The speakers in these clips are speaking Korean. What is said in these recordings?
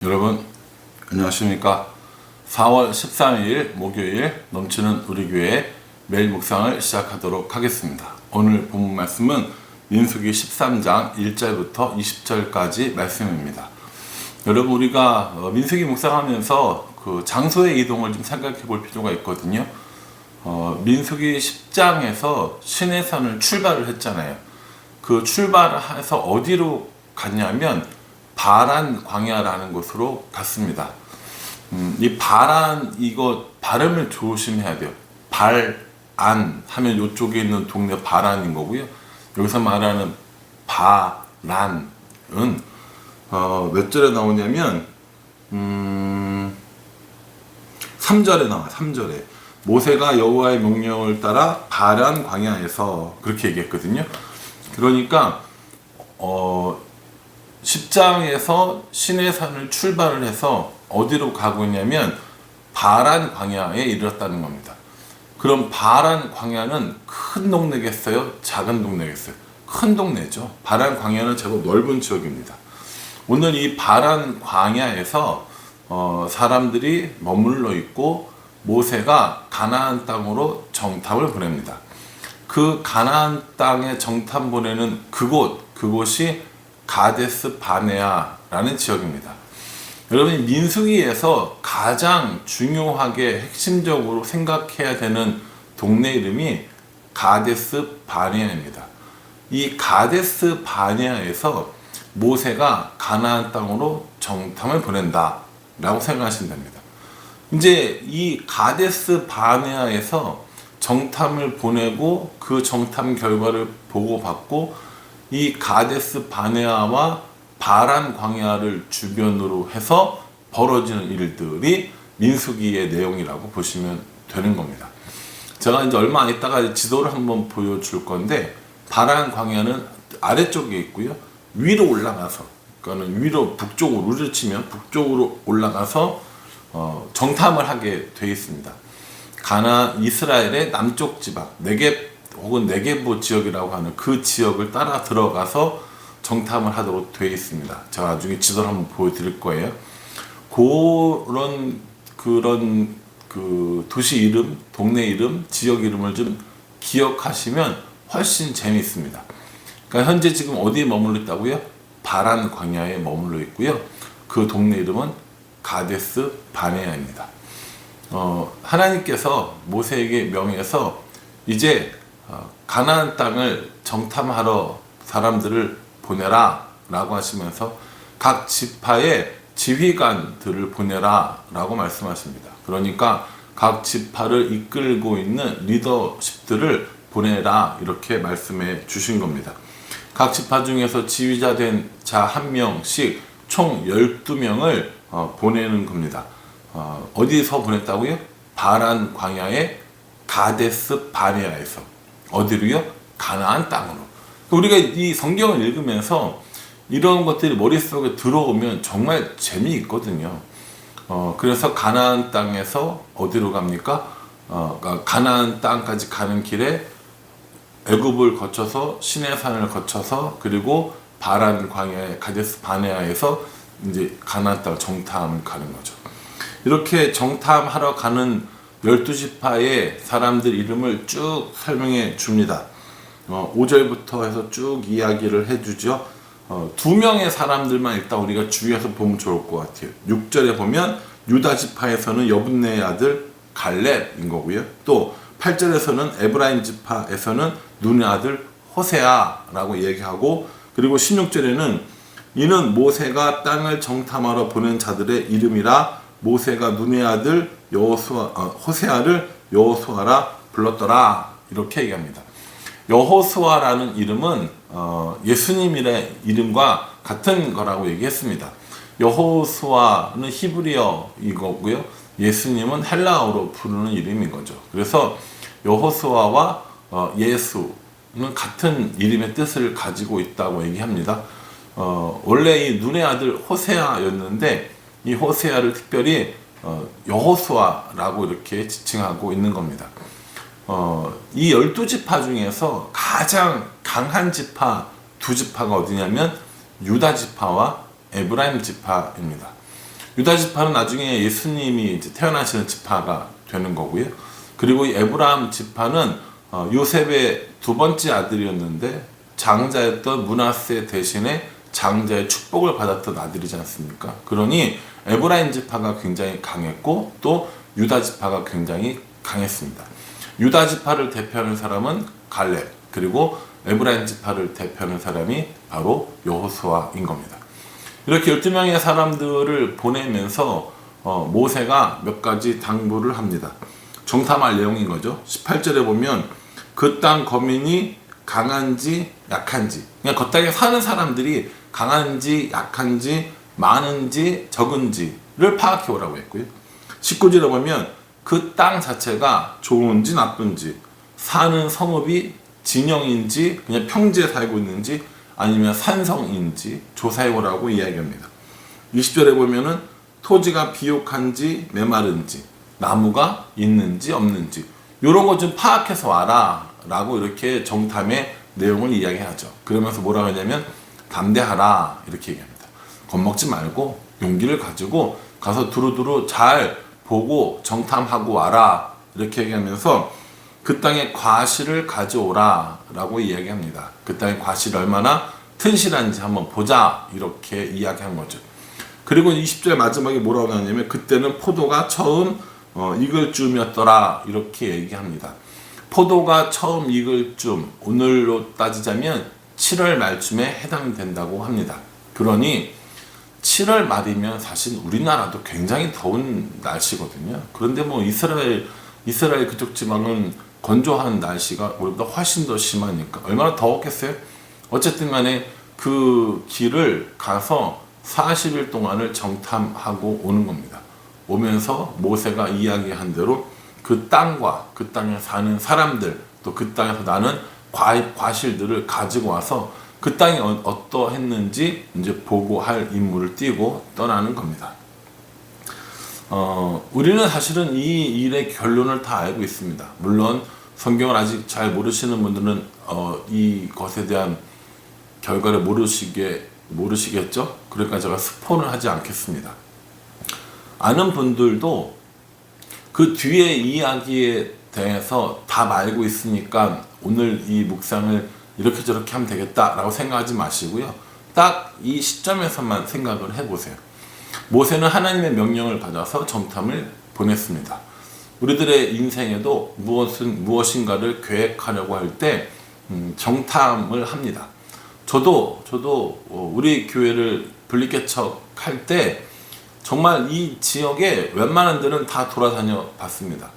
여러분 안녕하십니까. 4월 13일 목요일 넘치는 우리 교회 매일 묵상을 시작하도록 하겠습니다. 오늘 본문 말씀은 민수기 13장 1절부터 20절까지 말씀입니다. 여러분 우리가 민수기 묵상하면서 그 장소의 이동을 좀 생각해 볼 필요가 있거든요. 민수기 10장에서 시내산을 출발을 했잖아요. 그 출발해서 어디로 갔냐면 바란 광야라는 곳으로 갔습니다. 이 바란, 이거 발음을 조심해야 돼요. 발안 하면 이쪽에 있는 동네 바란인 거고요. 여기서 말하는 바란은 몇 절에 나오냐면 3절에 나와. 3절에 모세가 여호와의 명령을 따라 바란 광야에서 그렇게 얘기했거든요. 그러니까 10장에서 시내산을 출발을 해서 어디로 가고 있냐면 바란 광야에 이르렀다는 겁니다. 그럼 바란 광야는 큰 동네겠어요? 작은 동네겠어요? 큰 동네죠. 바란 광야는 제법 넓은 지역입니다. 오늘 이 바란 광야에서 사람들이 머물러 있고 모세가 가나안 땅으로 정탐을 보냅니다. 그 가나안 땅에 정탐 보내는 그곳이 가데스 바네아라는 지역입니다. 여러분 민수기에서 가장 중요하게 핵심적으로 생각해야 되는 동네 이름이 가데스 바네아입니다. 이 가데스 바네아에서 모세가 가나안 땅으로 정탐을 보낸다라고 생각하시면 됩니다. 이제 이 가데스 바네아에서 정탐을 보내고 그 정탐 결과를 보고받고 이 가데스 바네아와 바란 광야를 주변으로 해서 벌어지는 일들이 민수기의 내용이라고 보시면 되는 겁니다. 제가 이제 얼마 안 있다가 지도를 한번 보여줄 건데 바란 광야는 아래쪽에 있고요. 위로 올라가서, 그러니까 위로 북쪽으로, 우리를 치면 북쪽으로 올라가서 정탐을 하게 되어 있습니다. 이스라엘의 남쪽 지방, 네겝 혹은 네게부 지역이라고 하는 그 지역을 따라 들어가서 정탐을 하도록 되어 있습니다. 제가 나중에 지도를 한번 보여드릴 거예요. 그런 그 도시 이름, 동네 이름, 지역 이름을 좀 기억하시면 훨씬 재미있습니다. 그러니까 현재 지금 어디에 머물러 있다고요? 바란 광야에 머물러 있고요. 그 동네 이름은 가데스 바네아입니다. 하나님께서 모세에게 명해서 이제 가나안 땅을 정탐하러 사람들을 보내라 라고 하시면서 각 지파의 지휘관들을 보내라 라고 말씀하십니다. 그러니까 각 지파를 이끌고 있는 리더십들을 보내라 이렇게 말씀해 주신 겁니다. 각 지파 중에서 지휘자 된 자 한 명씩 총 12명을 보내는 겁니다. 어디서 보냈다고요? 바란 광야의 가데스 바네아에서. 어디로요? 가나안 땅으로. 우리가 이 성경을 읽으면서 이런 것들이 머릿속에 들어오면 정말 재미있거든요. 그래서 가나안 땅에서 어디로 갑니까? 가나안 땅까지 가는 길에 애굽을 거쳐서 시내산을 거쳐서 그리고 바란 광야의 가데스 바네아에서 이제 가나안 땅 정탐을 가는 거죠. 이렇게 정탐하러 가는 12지파의 사람들 이름을 쭉 설명해 줍니다. 5절부터 해서 쭉 이야기를 해주죠. 2명의 사람들만 일단 우리가 주의해서 보면 좋을 것 같아요. 6절에 보면 유다지파에서는 여분네의 아들 갈렙인 거고요. 또 8절에서는 에브라임 지파에서는 눈의 아들 호세아라고 얘기하고, 그리고 16절에는 이는 모세가 땅을 정탐하러 보낸 자들의 이름이라 모세가 눈의 아들 호세아를 여호수아라 불렀더라 이렇게 얘기합니다. 여호수아라는 이름은 예수님의 이름과 같은 거라고 얘기했습니다. 여호수아는 히브리어이거고요. 예수님은 헬라어로 부르는 이름인 거죠. 그래서 여호수아와 예수는 같은 이름의 뜻을 가지고 있다고 얘기합니다. 원래 이 눈의 아들 호세아였는데 이 호세아를 특별히 여호수아라고 이렇게 지칭하고 있는 겁니다. 이 12지파 중에서 가장 강한 지파 두 지파가 어디냐면 유다 지파와 에브라임 지파입니다. 유다 지파는 나중에 예수님이 이제 태어나시는 지파가 되는 거고요. 그리고 이 에브라임 지파는 요셉의 두 번째 아들이었는데 장자였던 므낫세 대신에 장자의 축복을 받았던 아들이지 않습니까? 그러니 에브라임 지파가 굉장히 강했고 또 유다 지파가 굉장히 강했습니다. 유다 지파를 대표하는 사람은 갈렙, 그리고 에브라임 지파를 대표하는 사람이 바로 여호수아인 겁니다. 이렇게 12명의 사람들을 보내면서 모세가 몇 가지 당부를 합니다. 정탐할 내용인 거죠. 18절에 보면 그 땅 거민이 강한지 약한지, 그냥 그 땅에 사는 사람들이 강한지 약한지 많은지 적은지를 파악해 오라고 했고요. 19절에 보면 그 땅 자체가 좋은지 나쁜지, 사는 성읍이 진영인지 그냥 평지에 살고 있는지 아니면 산성인지 조사해 오라고 이야기합니다. 20절에 보면은 토지가 비옥한지 메마른지, 나무가 있는지 없는지 이런 거 좀 파악해서 와라 라고 이렇게 정탐의 내용을 이야기하죠. 그러면서 뭐라고 하냐면 담대하라 이렇게 얘기합니다. 겁먹지 말고 용기를 가지고 가서 두루두루 잘 보고 정탐하고 와라 이렇게 얘기하면서 그 땅의 과실을 가져오라 라고 이야기합니다. 그 땅의 과실이 얼마나 튼실한지 한번 보자 이렇게 이야기한 거죠. 그리고 20절 마지막에 뭐라고 하냐면 그때는 포도가 처음 익을 쯤이었더라 이렇게 얘기합니다. 포도가 처음 익을 쯤, 오늘로 따지자면 7월 말쯤에 해당된다고 합니다. 그러니 7월 말이면 사실 우리나라도 굉장히 더운 날씨거든요. 그런데 뭐 이스라엘 그쪽 지방은 건조한 날씨가 우리보다 훨씬 더 심하니까 얼마나 더웠겠어요? 어쨌든 간에 그 길을 가서 40일 동안을 정탐하고 오는 겁니다. 오면서 모세가 이야기한 대로 그 땅과 그 땅에 사는 사람들, 또 그 땅에서 나는 과실들을 가지고 와서 그 땅이 어떠했는지 이제 보고할 임무를 띠고 떠나는 겁니다. 우리는 사실은 이 일의 결론을 다 알고 있습니다. 물론 성경을 아직 잘 모르시는 분들은 이것에 대한 결과를 모르시겠죠? 그러니까 제가 스포는 하지 않겠습니다. 아는 분들도 그 뒤에 이야기에 대해서 다 알고 있으니까 오늘 이 묵상을 이렇게 저렇게 하면 되겠다라고 생각하지 마시고요. 딱 이 시점에서만 생각을 해보세요. 모세는 하나님의 명령을 받아서 정탐을 보냈습니다. 우리들의 인생에도 무엇인가를 계획하려고 할 때 정탐을 합니다. 저도 우리 교회를 분리개척할 때 정말 이 지역에 웬만한 데는 다 돌아다녀 봤습니다.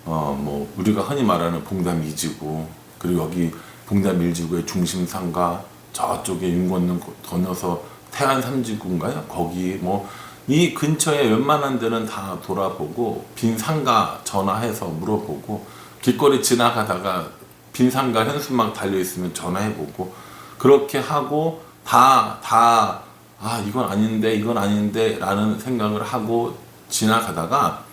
뭐 우리가 흔히 말하는 봉담 2지구, 그리고 여기 봉담 1지구의 중심상가, 저쪽에 윤건능 건너서 태안 3지구인가요? 거기 뭐 이 근처에 웬만한 데는 다 돌아보고 빈 상가 전화해서 물어보고 길거리 지나가다가 빈 상가 현수막 달려 있으면 전화해보고 그렇게 하고 이건 아닌데 라는 생각을 하고 지나가다가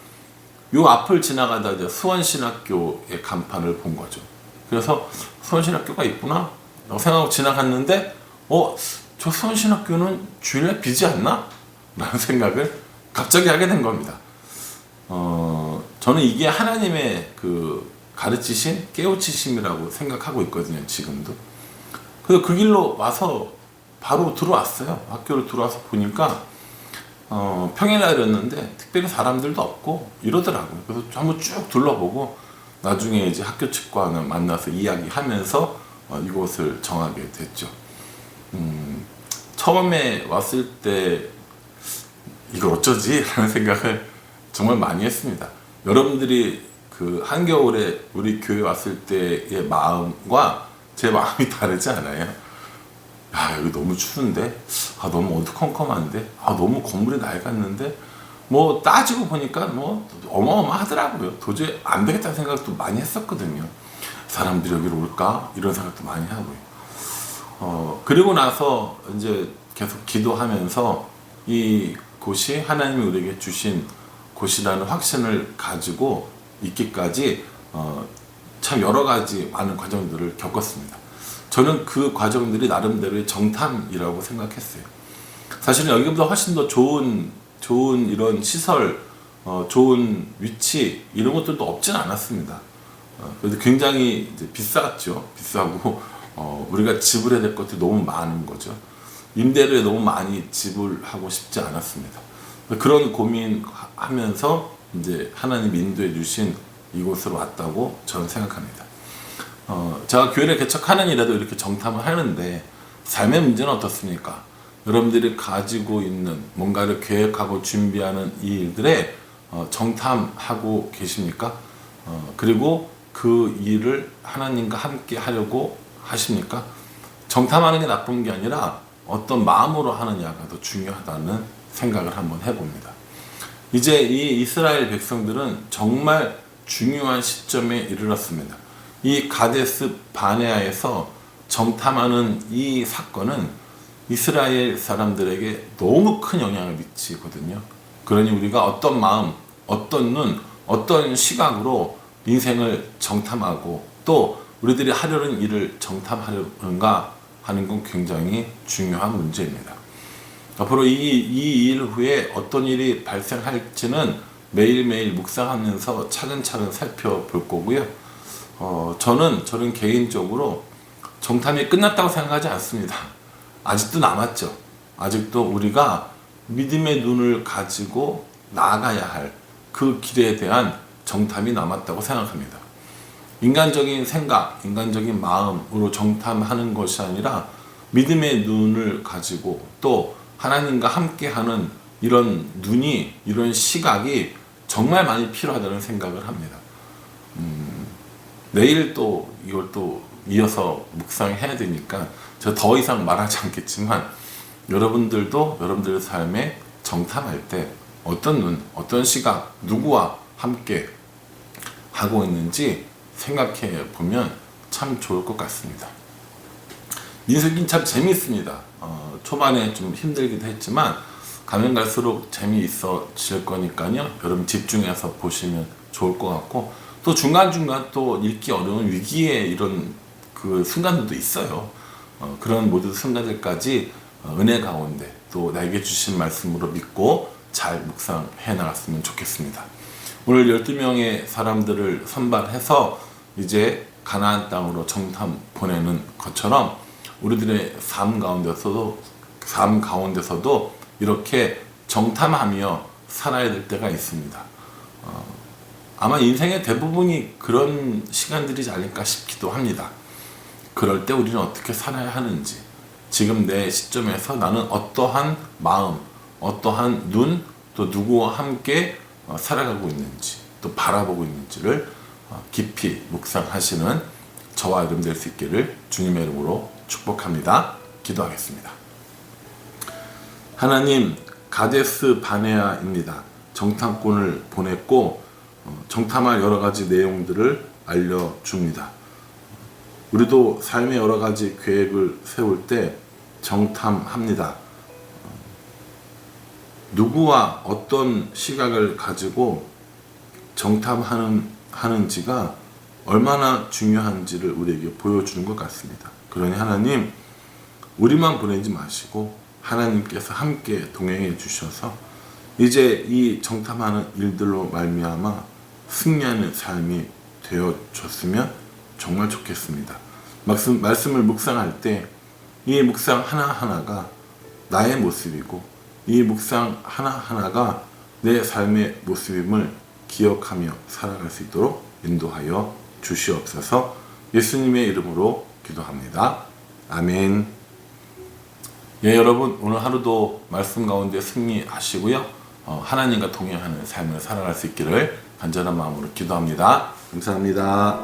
요 앞을 지나가다 이제 수원신학교의 간판을 본 거죠. 그래서 수원신학교가 있구나 라고 생각하고 지나갔는데 저 수원신학교는 주일날 비지 않나? 라는 생각을 갑자기 하게 된 겁니다. 저는 이게 하나님의 그 가르치심, 깨우치심이라고 생각하고 있거든요, 지금도. 그래서 그 길로 와서 바로 들어왔어요. 학교를 들어와서 보니까 평일날이었는데 특별히 사람들도 없고 이러더라고요. 그래서 한번 쭉 둘러보고 나중에 이제 학교 측과는 만나서 이야기하면서 이곳을 정하게 됐죠. 처음에 왔을 때 이걸 어쩌지? 라는 생각을 정말 많이 했습니다. 여러분들이 그 한겨울에 우리 교회 왔을 때의 마음과 제 마음이 다르지 않아요? 여기 너무 추운데? 너무 어두컴컴한데? 너무 건물이 낡았는데? 뭐 따지고 보니까 뭐 어마어마하더라고요. 도저히 안 되겠다는 생각도 많이 했었거든요. 사람들이 여기로 올까? 이런 생각도 많이 하고요. 그리고 나서 이제 계속 기도하면서 이 곳이 하나님이 우리에게 주신 곳이라는 확신을 가지고 있기까지 참 여러 가지 많은 과정들을 겪었습니다. 저는 그 과정들이 나름대로의 정탐이라고 생각했어요. 사실은 여기보다 훨씬 더 좋은 좋은 이런 시설, 좋은 위치 이런 것들도 없진 않았습니다. 그래서 굉장히 이제 비쌌죠. 비싸고 우리가 지불해야 될 것들이 너무 많은 거죠. 임대료에 너무 많이 지불하고 싶지 않았습니다. 그런 고민하면서 이제 하나님 인도해 주신 이곳으로 왔다고 저는 생각합니다. 제가 교회를 개척하는 일에도 이렇게 정탐을 하는데 삶의 문제는 어떻습니까? 여러분들이 가지고 있는 뭔가를 계획하고 준비하는 이 일들에 정탐하고 계십니까? 그리고 그 일을 하나님과 함께 하려고 하십니까? 정탐하는 게 나쁜 게 아니라 어떤 마음으로 하느냐가 더 중요하다는 생각을 한번 해봅니다. 이제 이 이스라엘 백성들은 정말 중요한 시점에 이르렀습니다. 이 가데스 바네아에서 정탐하는 이 사건은 이스라엘 사람들에게 너무 큰 영향을 미치거든요. 그러니 우리가 어떤 마음, 어떤 눈, 어떤 시각으로 인생을 정탐하고 또 우리들이 하려는 일을 정탐하려는가 하는 건 굉장히 중요한 문제입니다. 앞으로 이 일 후에 어떤 일이 발생할지는 매일매일 묵상하면서 차근차근 살펴볼 거고요. 저는 개인적으로 정탐이 끝났다고 생각하지 않습니다. 아직도 남았죠. 아직도 우리가 믿음의 눈을 가지고 나아가야 할 그 길에 대한 정탐이 남았다고 생각합니다. 인간적인 생각, 인간적인 마음으로 정탐하는 것이 아니라 믿음의 눈을 가지고 또 하나님과 함께하는 이런 눈이, 이런 시각이 정말 많이 필요하다는 생각을 합니다. 내일 또 이걸 또 이어서 묵상해야 되니까 저 더 이상 말하지 않겠지만 여러분들도 여러분들의 삶에 정탐할 때 어떤 눈, 어떤 시각, 누구와 함께 하고 있는지 생각해 보면 참 좋을 것 같습니다. 민수기는 참 재미있습니다. 초반에 좀 힘들기도 했지만 가면 갈수록 재미있어질 거니까요. 여러분 집중해서 보시면 좋을 것 같고 또 중간중간 또 읽기 어려운 위기의 이런 그 순간들도 있어요. 그런 모든 순간들까지 은혜 가운데 또 나에게 주신 말씀으로 믿고 잘 묵상해 나갔으면 좋겠습니다. 오늘 12명의 사람들을 선발해서 이제 가나안 땅으로 정탐 보내는 것처럼 우리들의 삶 가운데서도 이렇게 정탐하며 살아야 될 때가 있습니다. 아마 인생의 대부분이 그런 시간들이지 않을까 싶기도 합니다. 그럴 때 우리는 어떻게 살아야 하는지, 지금 내 시점에서 나는 어떠한 마음, 어떠한 눈, 또 누구와 함께 살아가고 있는지, 또 바라보고 있는지를 깊이 묵상하시는 저와 여러분 될 수 있기를 주님의 이름으로 축복합니다. 기도하겠습니다. 하나님, 가데스 바네아입니다. 정탐꾼을 보냈고 정탐할 여러 가지 내용들을 알려줍니다. 우리도 삶의 여러 가지 계획을 세울 때 정탐합니다. 누구와 어떤 시각을 가지고 정탐하는지가 얼마나 중요한지를 우리에게 보여주는 것 같습니다. 그러니 하나님, 우리만 보내지 마시고 하나님께서 함께 동행해 주셔서 이제 이 정탐하는 일들로 말미암아 승리하는 삶이 되어줬으면 정말 좋겠습니다. 말씀을 묵상할 때 이 묵상 하나하나가 나의 모습이고 이 묵상 하나하나가 내 삶의 모습임을 기억하며 살아갈 수 있도록 인도하여 주시옵소서. 예수님의 이름으로 기도합니다. 아멘. 예, 여러분 오늘 하루도 말씀 가운데 승리하시고요. 하나님과 동행하는 삶을 살아갈 수 있기를 간절한 마음으로 기도합니다. 감사합니다.